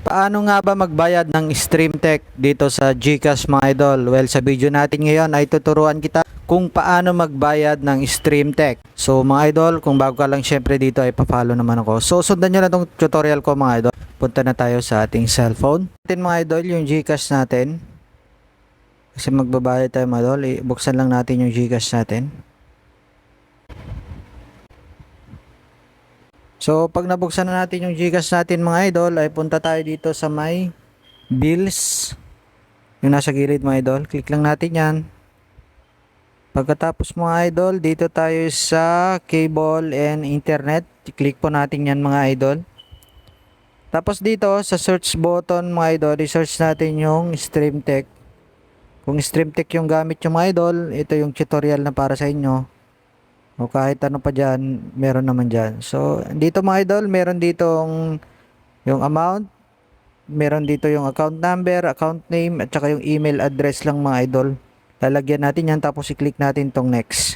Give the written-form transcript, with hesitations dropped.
Paano nga ba magbayad ng StreamTech dito sa GCash mga idol? Well, sa video natin ngayon ay tuturuan kita kung paano magbayad ng StreamTech. So mga idol, kung bago ka lang syempre dito ay pa-follow naman ako. So sundan nyo na itong tutorial ko mga idol. Punta na tayo sa ating cellphone. Natin mga idol yung GCash natin. Kasi magbabayad tayo mga idol. Buksan lang natin yung GCash natin. So, pag nabuksan na natin yung GCash natin mga idol, ay punta tayo dito sa may bills. Yung nasa gilid mga idol. Click lang natin yan. Pagkatapos mga idol, dito tayo sa cable and internet. Click po natin yan mga idol. Tapos dito sa search button mga idol, i-search natin yung StreamTech. Kung StreamTech yung gamit yung mga idol, ito yung tutorial na para sa inyo. O kahit ano pa dyan, meron naman dyan. So, dito mga idol, meron ditong yung amount, meron dito yung account number, account name, at saka yung email address lang mga idol. Lalagyan natin yan, tapos i-click natin tong next.